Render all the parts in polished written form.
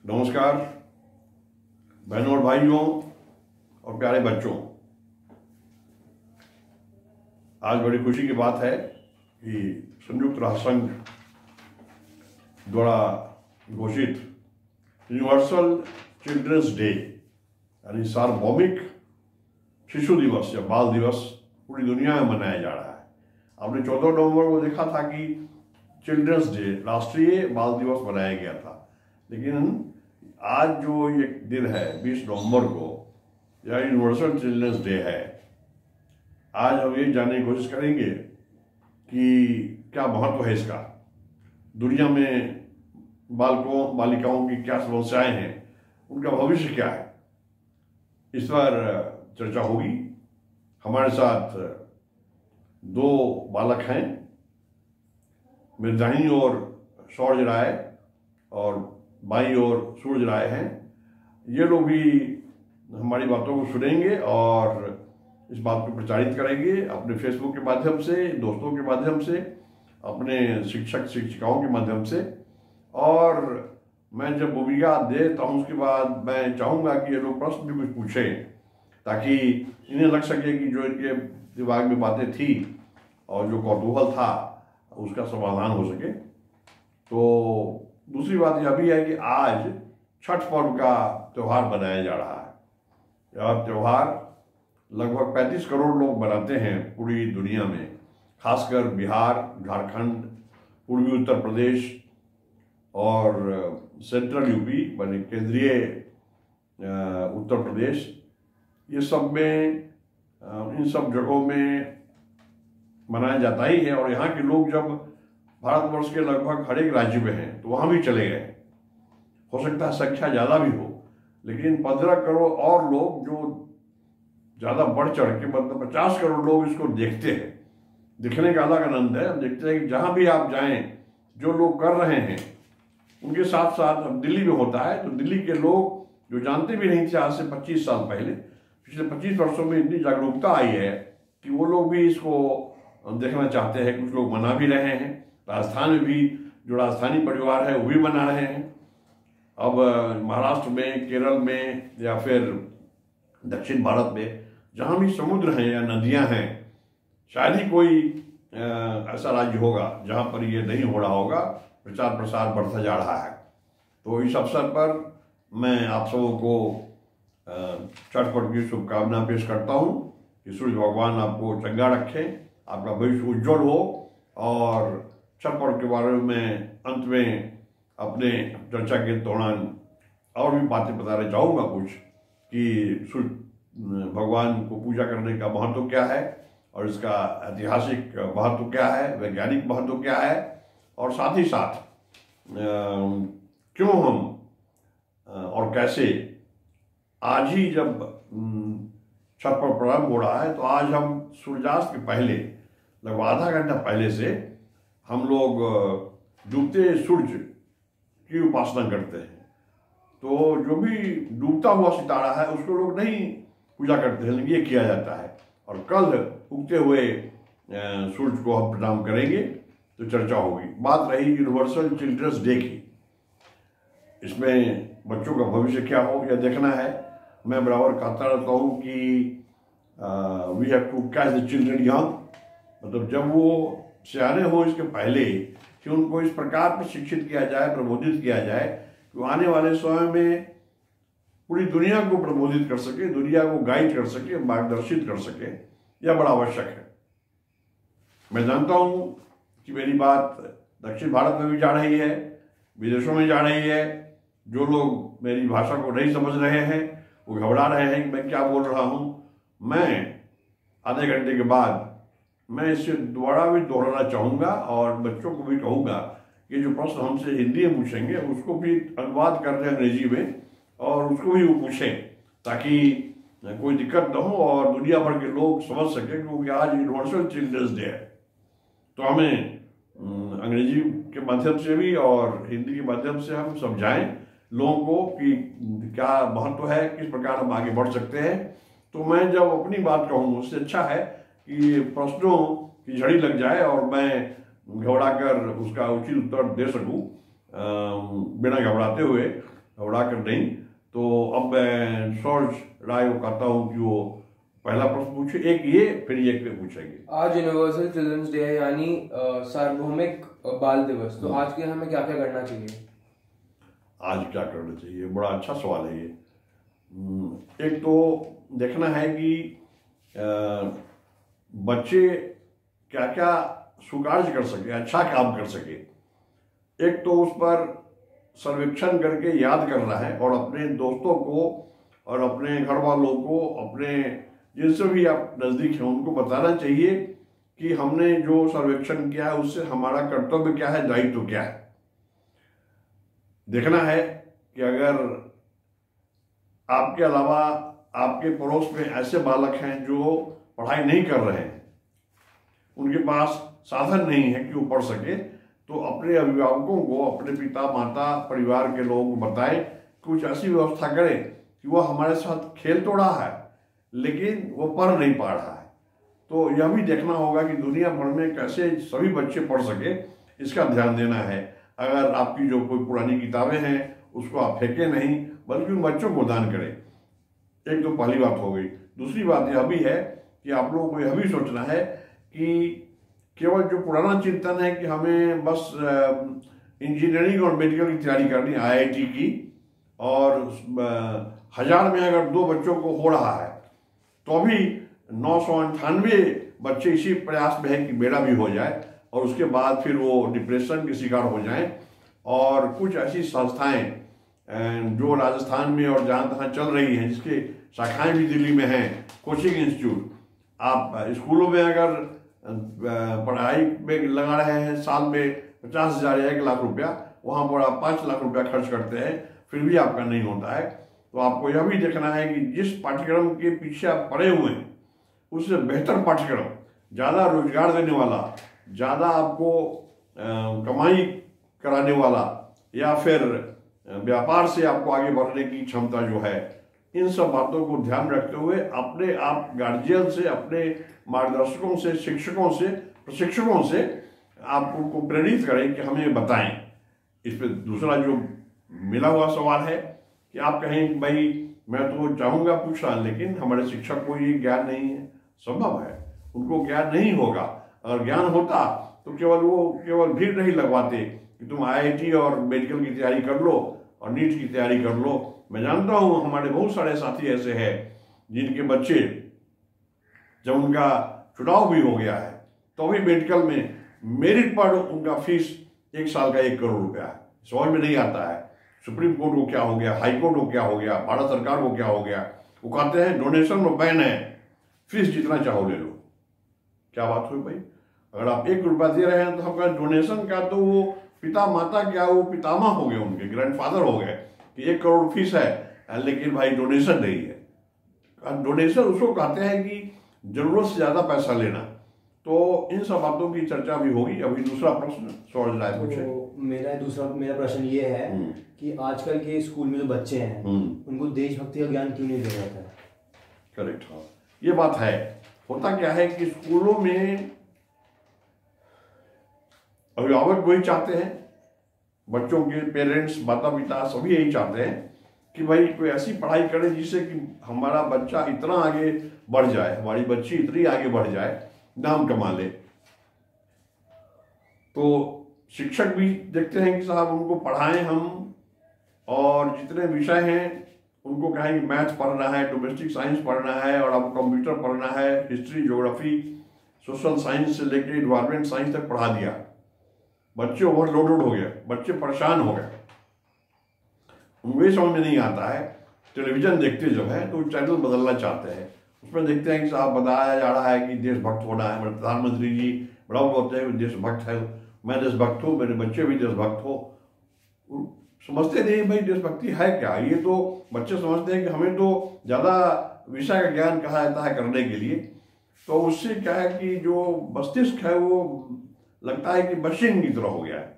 नमस्कार बहनों और भाइयों और प्यारे बच्चों। आज बड़ी खुशी की बात है कि संयुक्त राष्ट्र संघ द्वारा घोषित यूनिवर्सल चिल्ड्रंस डे यानी सार्वभौमिक शिशु दिवस या बाल दिवस पूरी दुनिया में मनाया जा रहा है। आपने 14 नवंबर को देखा था कि चिल्ड्रंस डे राष्ट्रीय बाल दिवस मनाया गया था, लेकिन आज जो ये दिन है 20 नवंबर को यह यूनिवर्सल चिल्ड्रंस डे है। आज हम ये जानने की कोशिश करेंगे कि क्या महत्व है इसका, दुनिया में बालिकाओं की क्या समस्याएं हैं, उनका भविष्य क्या है, इस पर चर्चा होगी। हमारे साथ दो बालक हैं, मेरे दाहिनी ओर शौर्य राय और बाईं ओर सूरज राय हैं। ये लोग भी हमारी बातों को सुनेंगे और इस बात को प्रचारित करेंगे अपने फेसबुक के माध्यम से, दोस्तों के माध्यम से, अपने शिक्षक शिक्षिकाओं के माध्यम से। और मैं जब भूमिका देता हूँ उसके बाद मैं चाहूँगा कि ये लोग प्रश्न भी कुछ पूछें ताकि इन्हें लग सके कि जो इनके दिमाग में बातें थी और जो कौतूहल था उसका समाधान हो सके। तो दूसरी बात यह भी है कि आज छठ पर्व का त्यौहार मनाया जा रहा है। यह त्यौहार लगभग 35 करोड़ लोग मनाते हैं पूरी दुनिया में, खासकर बिहार, झारखंड, पूर्वी उत्तर प्रदेश और सेंट्रल यूपी माने केंद्रीय उत्तर प्रदेश, ये सब में इन सब जगहों में मनाया जाता ही है। और यहाँ के लोग जब भारतवर्ष के लगभग हर एक राज्य में हैं तो वहाँ भी चले गए। हो सकता है संख्या ज़्यादा भी हो, लेकिन 15 करोड़ और लोग जो ज़्यादा बढ़ चढ़ के मतलब 50 करोड़ लोग इसको देखते हैं। दिखने का अलग आनंद है। हम देखते हैं कि जहाँ भी आप जाएं, जो लोग कर रहे हैं उनके साथ साथ अब दिल्ली में होता है तो दिल्ली के लोग जो जानते भी नहीं थे आज से 25 साल पहले, पिछले 25 वर्षों में इतनी जागरूकता आई है कि वो लोग भी इसको देखना चाहते हैं। कुछ लोग मना भी रहे हैं। राजस्थान में भी जो राजस्थानी परिवार है वो भी मना रहे हैं। अब महाराष्ट्र में, केरल में या फिर दक्षिण भारत में जहाँ भी समुद्र हैं या नदियाँ हैं, शायद ही कोई ऐसा राज्य होगा जहाँ पर ये नहीं हो रहा होगा। प्रचार प्रसार बढ़ता जा रहा है। तो इस अवसर पर मैं आप सबों को छठ पर्व की शुभकामना पेश करता हूँ कि सूर्य भगवान आपको चंगा रखे, आपका भविष्य उज्जवल हो। और छठ पर्व के बारे में अंत में अपने चर्चा के दौरान और भी बातें बताना चाहूँगा कुछ कि सूर्य भगवान को पूजा करने का महत्व क्या है और इसका ऐतिहासिक महत्व क्या है, वैज्ञानिक महत्व क्या है, और साथ ही साथ क्यों हम और कैसे आज ही जब छठ पर्व प्रारंभ हो रहा है तो आज हम सूर्यास्त के पहले लगभग आधा घंटा पहले से हम लोग डूबते सूर्य की उपासना करते हैं। तो जो भी डूबता हुआ सितारा है उसको लोग नहीं पूजा करते हैं, लेकिन ये किया जाता है। और कल उगते हुए सूर्य को हम प्रणाम करेंगे तो चर्चा होगी। बात रही यूनिवर्सल चिल्ड्रंस डे की, इसमें बच्चों का भविष्य क्या हो यह देखना है। मैं बराबर कहता रहता हूँ कि we have to catch the children young, मतलब जब वो सियाने हो इसके पहले कि उनको इस प्रकार पर शिक्षित किया जाए, प्रबोधित किया जाए कि वो आने वाले समय में पूरी दुनिया को प्रबोधित कर सके, दुनिया को गाइड कर सके, मार्गदर्शित कर सके। यह बड़ा आवश्यक है। मैं जानता हूँ कि मेरी बात दक्षिण भारत में भी जा रही है, विदेशों में जा रही है। जो लोग मेरी भाषा को नहीं समझ रहे हैं वो घबरा रहे हैं कि मैं क्या बोल रहा हूँ। मैं आधे घंटे के बाद मैं इसे दोबारा भी दोहराना चाहूँगा और बच्चों को भी कहूँगा कि जो प्रश्न हमसे हिंदी में पूछेंगे उसको भी अनुवाद कर रहे हैं अंग्रेजी में और उसको भी वो पूछें ताकि कोई दिक्कत न हो और दुनिया भर के लोग समझ सकें, क्योंकि आज यूनिवर्सल चिल्ड्रंस डे है। तो हमें अंग्रेजी के माध्यम से भी और हिंदी के माध्यम से हम समझाएं लोगों को कि क्या महत्व है, किस प्रकार हम आगे बढ़ सकते हैं। तो मैं जब अपनी बात कहूँ उससे अच्छा है कि प्रश्नों की झड़ी लग जाए और मैं घबरा कर उसका उचित उत्तर दे सकूं बिना घबराते हुए। घबरा कर नहीं। तो अब मैं सौरज राय को कहता हूँ कि वो पहला प्रश्न पूछे, एक ये फिर एक पे पूछेंगे। आज यूनिवर्सल चिल्ड्रंस डे है, यानी सार्वभौमिक बाल दिवस, तो आज के हमें क्या क्या करना चाहिए? आज क्या करना चाहिए, बड़ा अच्छा सवाल है ये। एक तो देखना है कि बच्चे क्या क्या स्वीकार कर सके, अच्छा काम कर सके। एक तो उस पर सर्वेक्षण करके याद करना है और अपने दोस्तों को और अपने घर वालों को, अपने जिनसे भी आप नज़दीक हैं उनको बताना चाहिए कि हमने जो सर्वेक्षण किया है उससे हमारा कर्तव्य क्या है, दायित्व क्या है। देखना है कि अगर आपके अलावा आपके पड़ोस में ऐसे बालक हैं जो पढ़ाई नहीं कर रहे हैं, उनके पास साधन नहीं है कि वो पढ़ सके, तो अपने अभिभावकों को, अपने पिता माता परिवार के लोगों को बताएं, कुछ ऐसी व्यवस्था करें कि वो हमारे साथ खेल तो रहा है लेकिन वो पढ़ नहीं पा रहा है। तो यह भी देखना होगा कि दुनिया भर में कैसे सभी बच्चे पढ़ सके, इसका ध्यान देना है। अगर आपकी जो कोई पुरानी किताबें हैं उसको आप फेंकें नहीं, बल्कि उन बच्चों को दान करें। एक तो पहली बात हो गई। दूसरी बात यह भी है कि आप लोगों को यह भी सोचना है कि केवल जो पुराना चिंतन है कि हमें बस इंजीनियरिंग और मेडिकल की तैयारी करनी, IIT की, और 1000 में अगर 2 बच्चों को हो रहा है तो अभी 998 बच्चे इसी प्रयास में है कि मेरा भी हो जाए, और उसके बाद फिर वो डिप्रेशन के शिकार हो जाएं। और कुछ ऐसी संस्थाएं जो राजस्थान में और जहाँ तहाँ चल रही हैं, जिसके शाखाएं भी दिल्ली में हैं, कोचिंग इंस्टीट्यूट, आप स्कूलों में अगर पढ़ाई में लगा रहे हैं साल में 50,000 या 1 लाख रुपया, वहाँ पर आप 5 लाख रुपया खर्च करते हैं, फिर भी आपका नहीं होता है। तो आपको यह भी देखना है कि जिस पाठ्यक्रम के पीछे आप पड़े हुए हैं उससे बेहतर पाठ्यक्रम, ज़्यादा रोजगार देने वाला, ज़्यादा आपको कमाई कराने वाला, या फिर व्यापार से आपको आगे बढ़ने की क्षमता जो है, इन सब बातों को ध्यान रखते हुए अपने आप गार्जियन से, अपने मार्गदर्शकों से, शिक्षकों से, प्रशिक्षकों से आप उनको प्रेरित करें कि हमें बताएं। इस पर दूसरा जो मिला हुआ सवाल है कि आप कहें भाई मैं तो चाहूँगा पूछना, लेकिन हमारे शिक्षक को ये ज्ञान नहीं है। संभव है, उनको ज्ञान नहीं होगा। अगर ज्ञान होता तो केवल भीड़ नहीं लगवाते कि तुम IIT और मेडिकल की तैयारी कर लो और नीट की तैयारी कर लो। मैं जानता हूँ हमारे बहुत सारे साथी ऐसे हैं जिनके बच्चे, जब उनका चुनाव भी हो गया है तो भी मेडिकल में मेरिट पर उनका फीस 1 साल का 1 करोड़ रुपया है। समझ में नहीं आता है सुप्रीम कोर्ट को क्या हो गया, हाई कोर्ट को क्या हो गया, भारत सरकार को क्या हो गया। वो कहते हैं डोनेशन में बैन है, फीस जितना चाहो ले लो। क्या बात हुई भाई? अगर आप 1 रुपया दे रहे हैं तो आपका डोनेशन का तो वो पिता माता क्या, वो पितामह हो गए, उनके ग्रैंडफादर हो गए कि 1 करोड़ फीस है लेकिन भाई डोनेशन नहीं है। डोनेशन उसको कहते हैं कि जरूरत से ज्यादा पैसा लेना। तो इन सब बातों की चर्चा भी होगी। अभी दूसरा प्रश्न सौरज राय पूछे। तो मेरा प्रश्न ये है कि आजकल के स्कूल में जो बच्चे हैं उनको देशभक्ति का ज्ञान क्यों नहीं दिया जाता है? करेक्ट, हाँ, ये बात है। होता क्या है कि स्कूलों में अभिभावक वही चाहते हैं, बच्चों के पेरेंट्स, माता पिता सभी यही चाहते हैं कि भाई कोई ऐसी पढ़ाई करें जिससे कि हमारा बच्चा इतना आगे बढ़ जाए, हमारी बच्ची इतनी आगे बढ़ जाए, नाम कमा ले। तो शिक्षक भी देखते हैं कि साहब उनको पढ़ाएं हम, और जितने विषय हैं उनको कहें कि मैथ पढ़ना है, डोमेस्टिक साइंस पढ़ना है, और अब कंप्यूटर पढ़ना है, हिस्ट्री, ज्योग्राफी, सोशल साइंस से लेकर एनवायरमेंट साइंस तक पढ़ा दिया। बच्चे ओवरलोडेड हो गए, बच्चे परेशान हो गए, उनको ये समझ में नहीं आता है। टेलीविजन देखते जब है तो चैनल बदलना चाहते हैं, उसमें देखते हैं कि साहब बताया जा रहा है कि देशभक्त होना है, प्रधानमंत्री जी बड़ा बोलते हैं देशभक्त है, मैं देशभक्त हूँ, मेरे बच्चे भी देशभक्त हो। समझते नहीं भाई देशभक्ति है क्या। ये तो बच्चे समझते हैं कि हमें तो ज़्यादा विषय का ज्ञान कहा जाता है करने के लिए। तो उससे क्या है कि जो मस्तिष्क है वो लगता है कि मशीन की तरह हो गया है।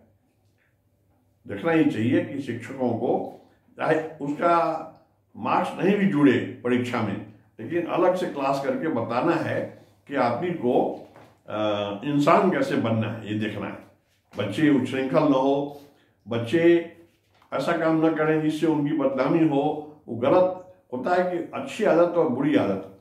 देखना ही चाहिए कि शिक्षकों को, चाहे उसका मार्क्स नहीं भी जुड़े परीक्षा में, लेकिन अलग से क्लास करके बताना है कि आदमी को इंसान कैसे बनना है, ये देखना है। बच्चे उच्छृंखल न हो, बच्चे ऐसा काम न करें जिससे उनकी बदनामी हो। वो गलत होता है कि अच्छी आदत और बुरी आदत,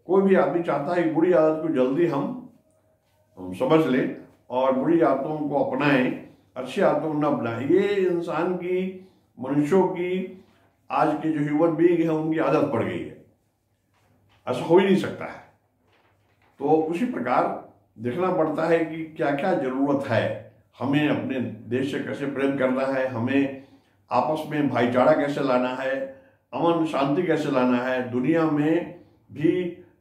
कोई भी आदमी चाहता है कि बुरी आदत को जल्दी हम समझ लें और बुरी आदतों को अपनाएं, अच्छी आदतों को न अपनाएं। ये इंसान की, मनुष्यों की, आज के जो ह्यूमन बीइंग है उनकी आदत पड़ गई है, ऐसा हो ही नहीं सकता है। तो उसी प्रकार देखना पड़ता है कि क्या क्या जरूरत है, हमें अपने देश से कैसे प्रेम करना है, हमें आपस में भाईचारा कैसे लाना है, अमन शांति कैसे लाना है, दुनिया में भी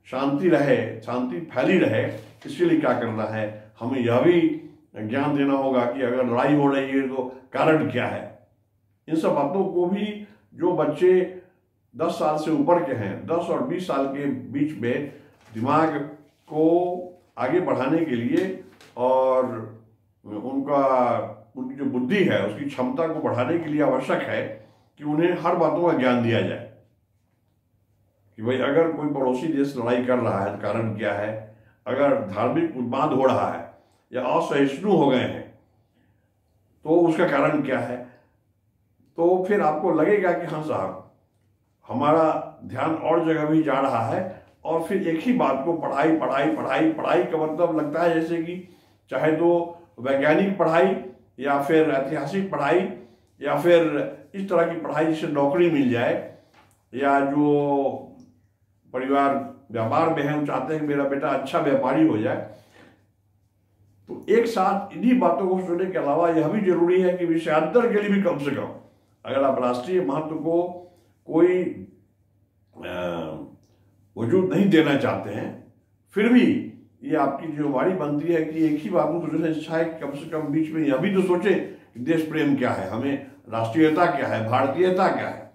शांति रहे, शांति फैली रहे, इसके लिए क्या करना है। हमें यह भी ज्ञान देना होगा कि अगर लड़ाई हो रही है तो कारण क्या है। इन सब बातों को भी जो बच्चे 10 साल से ऊपर के हैं, 10 और 20 साल के बीच में, दिमाग को आगे बढ़ाने के लिए और उनकी जो बुद्धि है उसकी क्षमता को बढ़ाने के लिए आवश्यक है कि उन्हें हर बातों का ज्ञान दिया जाए कि भाई अगर कोई पड़ोसी देश लड़ाई कर रहा है तो कारण क्या है, अगर धार्मिक उन्माद हो रहा है या असहिष्णु हो गए हैं तो उसका कारण क्या है। तो फिर आपको लगेगा कि हाँ साहब, हमारा ध्यान और जगह भी जा रहा है और फिर एक ही बात को पढ़ाई पढ़ाई पढ़ाई पढ़ाई का मतलब लगता है जैसे कि चाहे तो वैज्ञानिक पढ़ाई या फिर ऐतिहासिक पढ़ाई या फिर इस तरह की पढ़ाई जिससे नौकरी मिल जाए, या जो परिवार व्यापार में है वो चाहते हैं कि मेरा बेटा अच्छा व्यापारी हो जाए। तो एक साथ इन्हीं बातों को सुनने के अलावा यह भी जरूरी है कि विषयांतर के लिए भी कम से कम, अगर आप राष्ट्रीय महत्व को कोई वजूद नहीं देना चाहते हैं, फिर भी ये आपकी जिम्मेवारी बनती है कि एक ही बात को सोचने से अच्छा है कि कम से कम बीच में यह भी तो सोचे कि देश प्रेम क्या है, हमें राष्ट्रीयता क्या है, भारतीयता क्या है।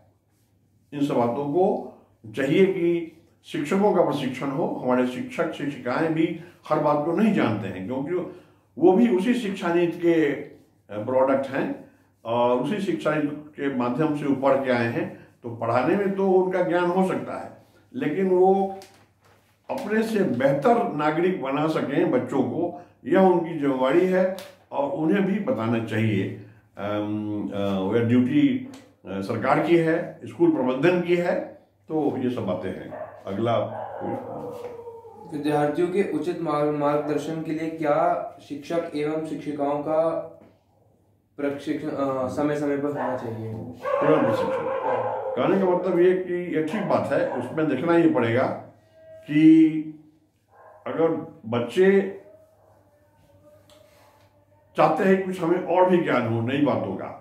इन सब बातों को चाहिए कि शिक्षकों का प्रशिक्षण हो। हमारे शिक्षक शिक्षिकाएं भी हर बात को नहीं जानते हैं, क्योंकि वो भी उसी शिक्षा नीति के प्रोडक्ट हैं और उसी शिक्षा नीति के माध्यम से ऊपर के आए हैं। तो पढ़ाने में तो उनका ज्ञान हो सकता है, लेकिन वो अपने से बेहतर नागरिक बना सकें बच्चों को, यह उनकी जिम्मेवारी है और उन्हें भी बताना चाहिए। वह ड्यूटी सरकार की है, स्कूल प्रबंधन की है। तो ये सब बातें हैं। अगला, विद्यार्थियों के उचित मार्गदर्शन के लिए क्या शिक्षक एवं शिक्षिकाओं का प्रशिक्षण समय समय पर होना चाहिए? प्रशिक्षण कहने का मतलब ये कि ये ठीक बात है, उसमें देखना ही पड़ेगा कि अगर बच्चे चाहते हैं कुछ हमें और भी ज्ञान हो नई बातों का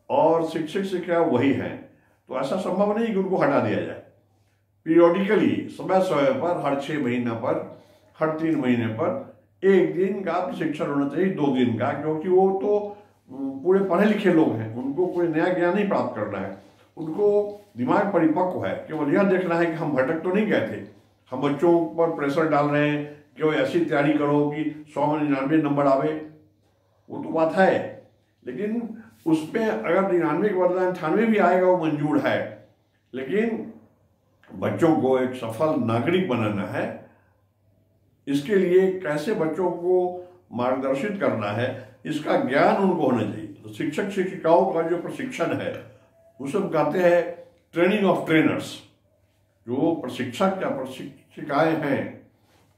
और शिक्षक से क्या वही है, तो ऐसा संभव नहीं कि उनको हटा दिया जाए। पीरियोडिकली, समय समय पर, हर 6 महीना पर, हर 3 महीने पर 1 दिन का प्रशिक्षण होना चाहिए, 2 दिन का, क्योंकि वो तो पूरे पढ़े लिखे लोग हैं, उनको कोई नया ज्ञान नहीं प्राप्त करना है। उनको दिमाग परिपक्व है, केवल यह देखना है कि हम भटक तो नहीं गए थे, हम बच्चों पर प्रेशर डाल रहे हैं कि वो ऐसी तैयारी करो कि 100 में 99 नंबर आवे, वो तो बात है। लेकिन उसमें अगर 99 के बदला 98 भी आएगा वो मंजूर है। लेकिन बच्चों को एक सफल नागरिक बनाना है, इसके लिए कैसे बच्चों को मार्गदर्शित करना है इसका ज्ञान उनको होना चाहिए। तो शिक्षक शिक्षिकाओं का जो प्रशिक्षण है उसे हम कहते हैं ट्रेनिंग ऑफ ट्रेनर्स। जो प्रशिक्षक या प्रशिक्षिकाएं हैं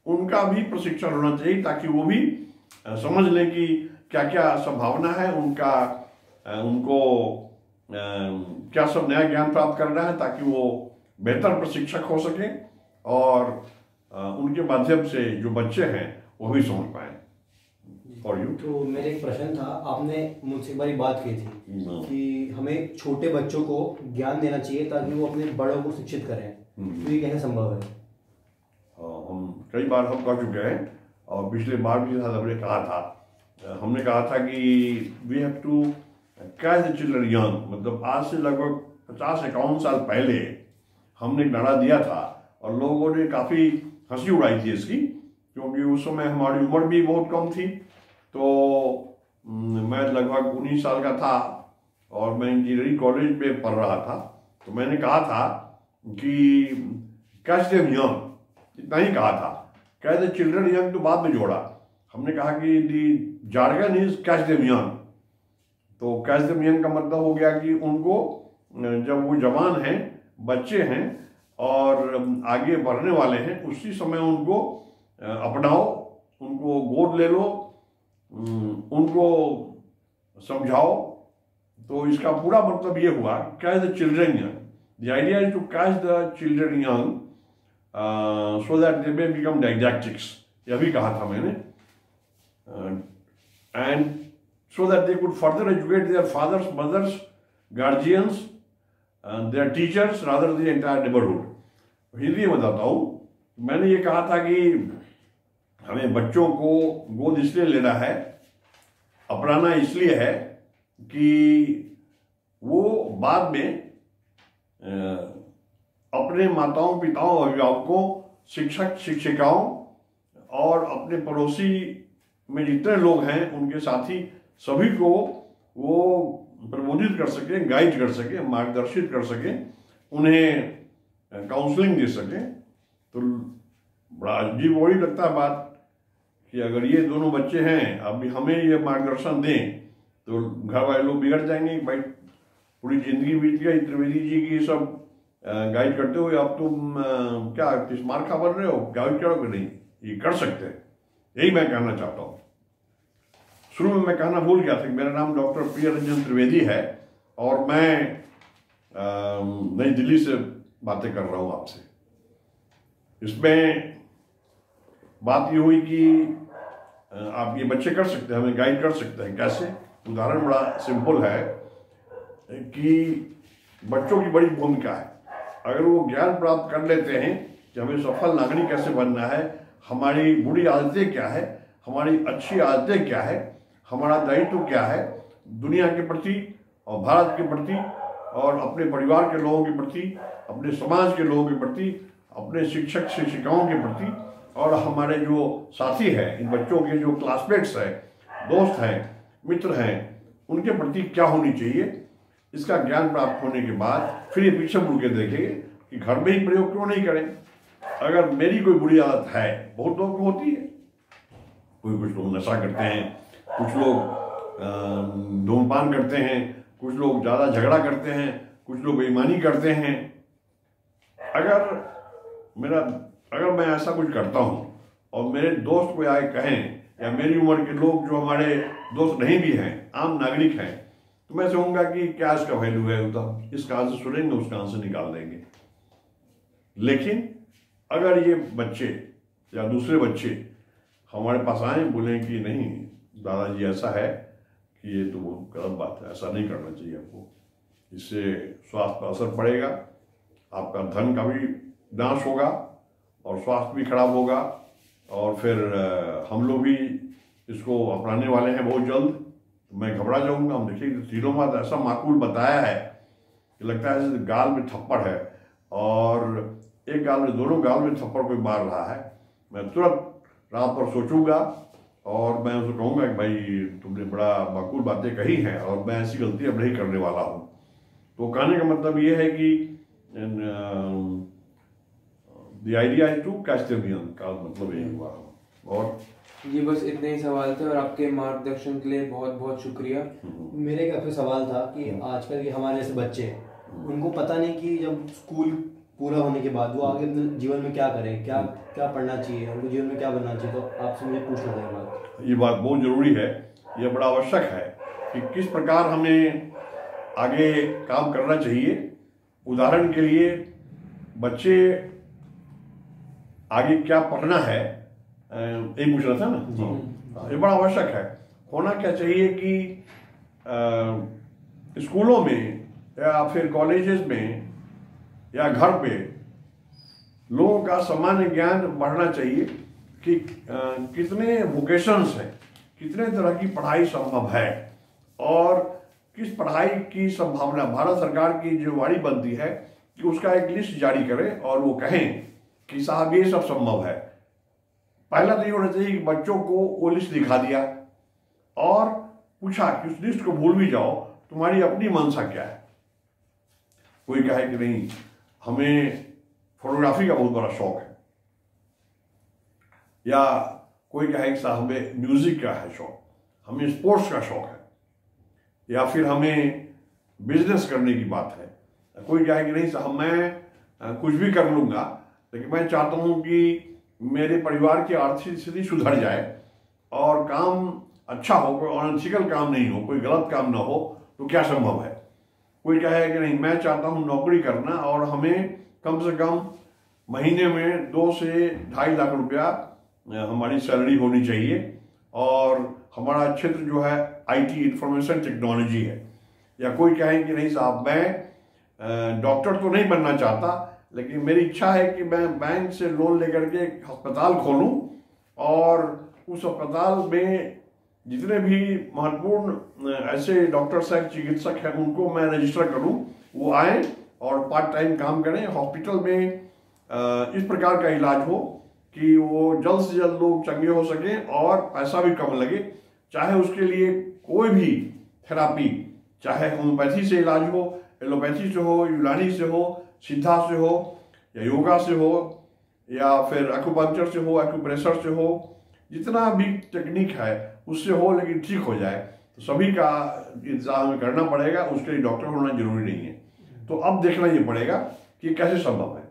उनका भी प्रशिक्षण होना चाहिए ताकि वो भी समझ लें कि क्या क्या संभावना है उनको क्या सब नया ज्ञान प्राप्त करना है ताकि वो बेहतर प्रशिक्षक हो सके और उनके माध्यम से जो बच्चे हैं वो भी समझ पाए। और यू तो मेरे एक प्रश्न था, आपने मुझसे एक बारी बात की थी कि हमें छोटे बच्चों को ज्ञान देना चाहिए ताकि वो अपने बड़ों को शिक्षित करें, तो ये कैसे संभव है? हम कई बार हम कह चुके हैं और पिछले बार भी हमने कहा था, हमने कहा था कि we have to catch the children young. मतलब आज से लगभग 50-51 साल पहले हमने एक नारा दिया था और लोगों ने काफ़ी हंसी उड़ाई थी इसकी, क्योंकि उस समय हमारी उम्र भी बहुत कम थी। तो मैं लगभग 19 साल का था और मैं इंजीनियरिंग कॉलेज में पढ़ रहा था। तो मैंने कहा था कि कैच देम यंग, इतना ही कहा था। कैच द चिल्ड्रन यंग तो बाद में जोड़ा। हमने कहा कि the jargon is catch them young, तो कैच देम यंग का मतलब हो गया कि उनको जब वो जवान हैं, बच्चे हैं और आगे बढ़ने वाले हैं, उसी समय उनको अपनाओ, उनको गोद ले लो, उनको समझाओ। तो इसका पूरा मतलब ये हुआ catch the children young. The idea is to catch the children young so that they may become didactics, यह भी कहा था मैंने, and so that they could further educate their fathers, mothers, guardians, their teachers, rather the entire neighborhood. Hindi में बताता हूँ, मैंने ये कहा था कि हमें बच्चों को गोद इसलिए लेना है, अपनाना इसलिए है कि वो बाद में अपने माताओं, पिताओं, अभिभावकों, शिक्षक, शिक्षिकाओं और अपने पड़ोसी में जितने लोग हैं, उनके साथी सभी को वो प्रबोधित कर सके, गाइड कर सके, मार्गदर्शित कर सके, उन्हें काउंसलिंग दे सके। तो बड़ा अजीब वही लगता है बात कि अगर ये दोनों बच्चे हैं, अभी हमें ये मार्गदर्शन दें तो घर वाले लोग बिगड़ जाएंगे। भाई पूरी जिंदगी बीत गई त्रिवेदी जी की सब गाइड करते हुए, अब तुम क्या मार खा बन रहे हो, गाइड करोगे नहीं, ये कर सकते हैं। यही मैं कहना चाहता हूँ। शुरू में मैं कहना भूल गया था कि मेरा नाम डॉक्टर प्रिय रंजन त्रिवेदी है और मैं नई दिल्ली से बातें कर रहा हूँ आपसे। इसमें बात ये हुई कि आप ये बच्चे कर सकते हैं, हमें गाइड कर सकते हैं। कैसे? उदाहरण बड़ा सिंपल है कि बच्चों की बड़ी भूमिका है। अगर वो ज्ञान प्राप्त कर लेते हैं कि हमें सफल नागरिक कैसे बनना है, हमारी बुरी आदतें क्या है, हमारी अच्छी आदतें क्या है, हमारा दायित्व क्या है दुनिया के प्रति और भारत के प्रति और अपने परिवार के लोगों के प्रति, अपने समाज के लोगों के प्रति, अपने शिक्षक शिक्षिकाओं के प्रति और हमारे जो साथी हैं, इन बच्चों के जो क्लासमेट्स हैं, दोस्त हैं, मित्र हैं, उनके प्रति क्या होनी चाहिए, इसका ज्ञान प्राप्त होने के बाद फिर ये पीछे मुड़ के देखेंगे कि घर में ही प्रयोग क्यों नहीं करें। अगर मेरी कोई बुरी आदत है, बहुत लोगों को होती है, कुछ लोग नशा करते हैं, कुछ लोग धूमपान करते हैं, कुछ लोग ज़्यादा झगड़ा करते हैं, कुछ लोग बेईमानी करते हैं। अगर मैं ऐसा कुछ करता हूँ और मेरे दोस्त को आए कहें, या मेरी उम्र के लोग जो हमारे दोस्त नहीं भी हैं, आम नागरिक हैं, तो मैं कहूँगा कि क्या इसका वैल्यू है, तो इस कान से सुनेंगे, उस कान से निकाल देंगे। लेकिन अगर ये बच्चे या दूसरे बच्चे हमारे पास आए, बोलें कि नहीं दादाजी ऐसा है कि ये तो बहुत गलत बात है, ऐसा नहीं करना चाहिए आपको, इससे स्वास्थ्य पर असर पड़ेगा, आपका धन का भी नाश होगा और स्वास्थ्य भी खराब होगा, और फिर हम लोग भी इसको अपनाने वाले हैं बहुत जल्द, तो मैं घबरा जाऊंगा। हम देखिए तीनों बात ऐसा माकूल बताया है कि लगता है जैसे गाल में थप्पड़ है और एक गाल में, दोनों गाल में थप्पड़ कोई मार रहा है। मैं तुरंत रात पर सोचूंगा और मैं उसको कहूँगा कि भाई तुमने बड़ा माकूल बातें कही हैं और मैं ऐसी गलती अब नहीं करने वाला हूँ। तो कहने का मतलब ये है कि the idea is to catch them young का मतलब यही हुआ। और जी बस इतने ही सवाल थे और आपके मार्गदर्शन के लिए बहुत बहुत शुक्रिया। मेरे एक सवाल था कि आजकल के हमारे जैसे बच्चे, उनको पता नहीं कि जब स्कूल पूरा होने के बाद वो आगे अपने जीवन में क्या करें, क्या क्या पढ़ना चाहिए, उनको जीवन में क्या बनना चाहिए। तो आपसे मुझे पूछना था ये बात बहुत जरूरी है, यह बड़ा आवश्यक है कि किस प्रकार हमें आगे काम करना चाहिए। उदाहरण के लिए बच्चे आगे क्या पढ़ना है, यही पूछ रहा था ना। ये बड़ा आवश्यक है। होना क्या चाहिए कि स्कूलों में या फिर कॉलेजेस में या घर पे लोगों का सामान्य ज्ञान बढ़ना चाहिए कि कितने वोकेशंस हैं, कितने तरह की पढ़ाई संभव है और किस पढ़ाई की संभावना। भारत सरकार की जो वाणी बनती है कि उसका एक लिस्ट जारी करें और वो कहें कि साहब ये सब संभव है। पहला तो ये होना चाहिए कि बच्चों को वो लिस्ट दिखा दिया और पूछा कि उस लिस्ट को भूल भी जाओ, तुम्हारी अपनी मंशा क्या है। कोई कहे कि नहीं हमें फोटोग्राफी का बहुत बड़ा शौक है, या कोई कहे कि साहब हमें म्यूजिक का है शौक, हमें स्पोर्ट्स का शौक है, या फिर हमें बिजनेस करने की बात है। कोई कहे कि नहीं साहब मैं कुछ भी कर लूँगा, लेकिन मैं चाहता हूँ कि मेरे परिवार की आर्थिक स्थिति सुधर जाए और काम अच्छा हो, कोई अनएथिकल काम नहीं हो, कोई गलत काम ना हो, तो क्या संभव है। कोई कहे कि नहीं मैं चाहता हूँ नौकरी करना और हमें कम से कम महीने में 2 से 2.5 लाख रुपया हमारी सैलरी होनी चाहिए और हमारा क्षेत्र जो है आईटी इंफॉर्मेशन टेक्नोलॉजी है। या कोई कहे कि नहीं साहब मैं डॉक्टर तो नहीं बनना चाहता, लेकिन मेरी इच्छा है कि मैं बैंक से लोन लेकर के एक अस्पताल खोलूं और उस अस्पताल में जितने भी महत्वपूर्ण ऐसे डॉक्टर्स हैं, चिकित्सक हैं, उनको मैं रजिस्टर करूं, वो आए और पार्ट टाइम काम करें हॉस्पिटल में। इस प्रकार का इलाज हो कि वो जल्द से जल्द लोग चंगे हो सकें और पैसा भी कम लगे। चाहे उसके लिए कोई भी थेरापी, चाहे होम्योपैथी से इलाज हो, एलोपैथी से हो, यूनानी से हो, सिद्धा से हो, या योगा से हो, या फिर एक्यूपंक्चर से हो, एक्यूप्रेशर से हो, जितना भी टेक्निक है उससे हो, लेकिन ठीक हो जाए। तो सभी का इंतजाम करना पड़ेगा, उसके लिए डॉक्टर होना जरूरी नहीं है। तो अब देखना ये पड़ेगा कि कैसे संभव है।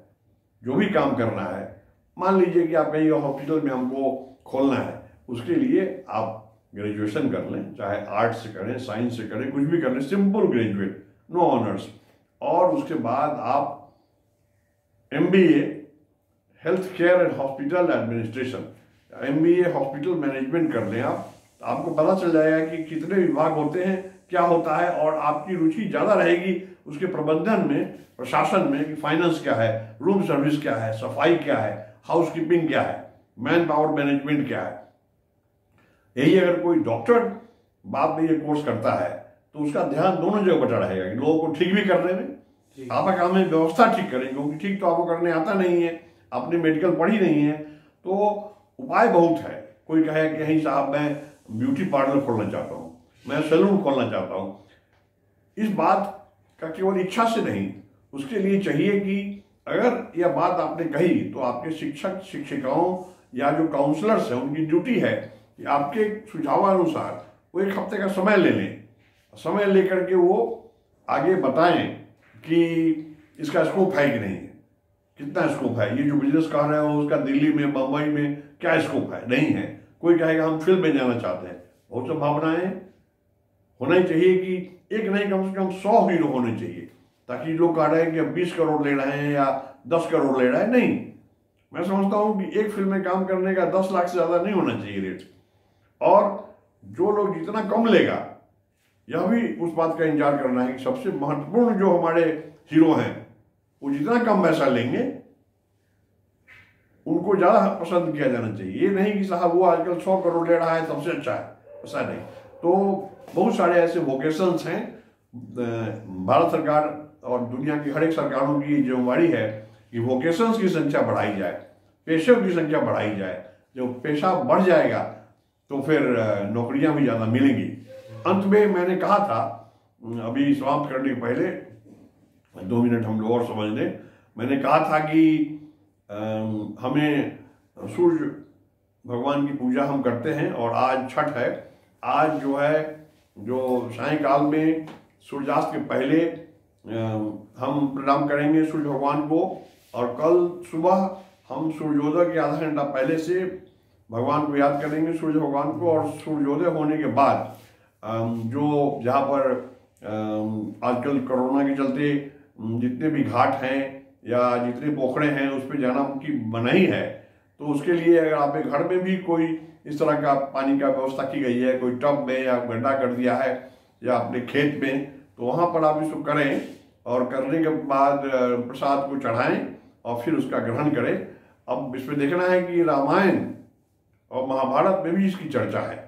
जो भी काम करना है, मान लीजिए कि आप कहीं हॉस्पिटल में हमको खोलना है, उसके लिए आप ग्रेजुएशन कर लें, चाहे आर्ट्स से करें, साइंस से करें, कुछ भी कर लें, सिंपल ग्रेजुएट, नो ऑनर्स, और उसके बाद आप MBA health care and hospital administration, MBA hospital management कर लें आप। आपको पता चल जाएगा कि कितने विभाग होते हैं, क्या होता है, और आपकी रुचि ज़्यादा रहेगी उसके प्रबंधन में, प्रशासन में, कि फाइनेंस क्या है, रूम सर्विस क्या है, सफाई क्या है, हाउसकीपिंग क्या है, मैन पावर मैनेजमेंट क्या है। यही अगर कोई डॉक्टर बाद में ये कोर्स करता है तो उसका ध्यान दोनों जगह बटा रहेगा कि लोगों को ठीक भी करने में, आपका काम है व्यवस्था ठीक करें, क्योंकि ठीक तो आपको करने आता नहीं है, आपने मेडिकल पढ़ी नहीं है। तो उपाय बहुत है। कोई कहे कि नहीं साहब मैं ब्यूटी पार्लर खोलना चाहता हूँ, मैं सैलून खोलना चाहता हूँ। इस बात का केवल इच्छा से नहीं, उसके लिए चाहिए कि अगर यह बात आपने कही तो आपके शिक्षक शिक्षिकाओं या जो काउंसलर्स हैं उनकी ड्यूटी है कि आपके सुझावानुसार वो 1 हफ्ते का समय ले लें, समय लेकर के वो आगे बताएं कि इसका स्कोप है कि नहीं है, कितना स्कोप है, ये जो बिजनेस कर रहे हो उसका दिल्ली में, बम्बई में क्या स्कोप है, नहीं है। कोई कहेगा हम फिल्म में जाना चाहते हैं, बहुत संभावनाएं होना ही चाहिए कि एक नहीं कम से कम 100 हीरो होने चाहिए, ताकि लोग कह रहे हैं कि अब 20 करोड़ ले रहे हैं या 10 करोड़ ले रहे हैं। नहीं, मैं समझता हूं कि एक फिल्म में काम करने का 10 लाख से ज्यादा नहीं होना चाहिए रेट, और जो लोग जितना कम लेगा यह भी उस बात का इंतजार करना है कि सबसे महत्वपूर्ण जो हमारे हीरो हैं वो जितना कम पैसा लेंगे उनको ज्यादा पसंद किया जाना चाहिए। ये नहीं कि साहब वो आजकल 100 करोड़ ले रहा है सबसे अच्छा है, ऐसा नहीं। तो बहुत सारे ऐसे वोकेशंस हैं, भारत सरकार और दुनिया की हर एक सरकारों की जिम्मेवारी है कि वोकेशंस की संख्या बढ़ाई जाए, पेशों की संख्या बढ़ाई जाए। जब पेशा बढ़ जाएगा तो फिर नौकरियां भी ज़्यादा मिलेंगी। अंत में मैंने कहा था, अभी समाप्त करने के पहले 2 मिनट हम लोग और समझ लें, मैंने कहा था कि हमें सूर्य भगवान की पूजा हम करते हैं और आज छठ है। आज जो है जो सायंकाल में सूर्यास्त के पहले हम प्रणाम करेंगे सूर्य भगवान को, और कल सुबह हम सूर्योदय के आधा घंटा पहले से भगवान को याद करेंगे, सूर्य भगवान को। और सूर्योदय होने के बाद जो जहाँ पर आजकल कोरोना के चलते जितने भी घाट हैं या जितने पोखरे हैं उस पर जाना की मनाही है, तो उसके लिए अगर आपके घर में भी कोई इस तरह का पानी का व्यवस्था की गई है, कोई टब में या गड्ढा कर दिया है या अपने खेत में, तो वहाँ पर आप इसको करें और करने के बाद प्रसाद को चढ़ाएं और फिर उसका ग्रहण करें। अब इसमें देखना है कि रामायण और महाभारत में भी इसकी चर्चा है।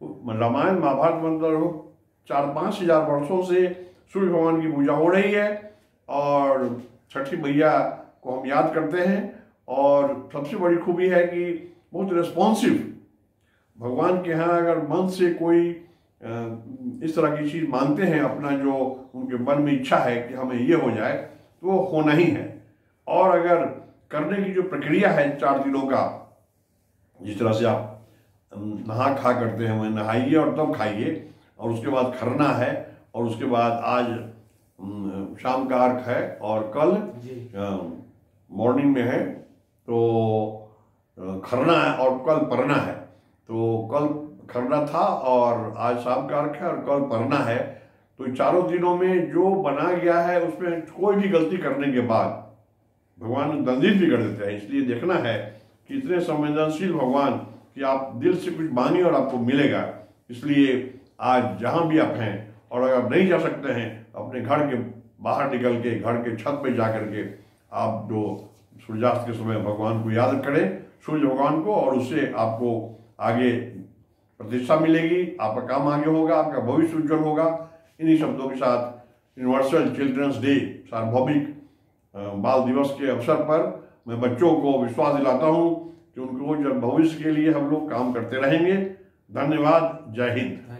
रामायण महाभारत मतलब 4-5 हजार वर्षों से सूर्य भगवान की पूजा हो रही है और छठी मैया को हम याद करते हैं। और सबसे बड़ी खूबी है कि बहुत रिस्पॉन्सिव, भगवान के यहाँ अगर मन से कोई इस तरह की चीज़ मानते हैं, अपना जो उनके मन में इच्छा है कि हमें ये हो जाए, तो वो होना ही है। और अगर करने की जो प्रक्रिया है 4 दिनों का, जिस तरह से आप नहा खा करते हैं, वह नहाइए और तब खाइए, और उसके बाद खरना है, और उसके बाद आज शाम का अर्घ है, और कल मॉर्निंग में है तो खरना है, और कल परना है। तो कल खरना था और आज शाम का अर्घ है और कल परना है। तो इन चारों दिनों में जो बना गया है उसमें कोई भी गलती करने के बाद भगवान दंडित भी कर देते हैं। इसलिए देखना है कि इतने संवेदनशील भगवान कि आप दिल से कुछ मांगे और आपको मिलेगा। इसलिए आज जहाँ भी आप हैं, और अगर आप नहीं जा सकते हैं, अपने घर के बाहर निकल के घर के छत पे जा करके आप जो सूर्यास्त के समय भगवान को याद करें, सूर्य भगवान को, और उससे आपको आगे प्रतिष्ठा मिलेगी, आपका काम आगे होगा, आपका भविष्य उज्जवल होगा। इन्हीं शब्दों के साथ यूनिवर्सल चिल्ड्रंस डे, सार्वभौमिक बाल दिवस के अवसर पर मैं बच्चों को विश्वास दिलाता हूँ कि उनको जब भविष्य के लिए हम लोग काम करते रहेंगे। धन्यवाद। जय हिंद।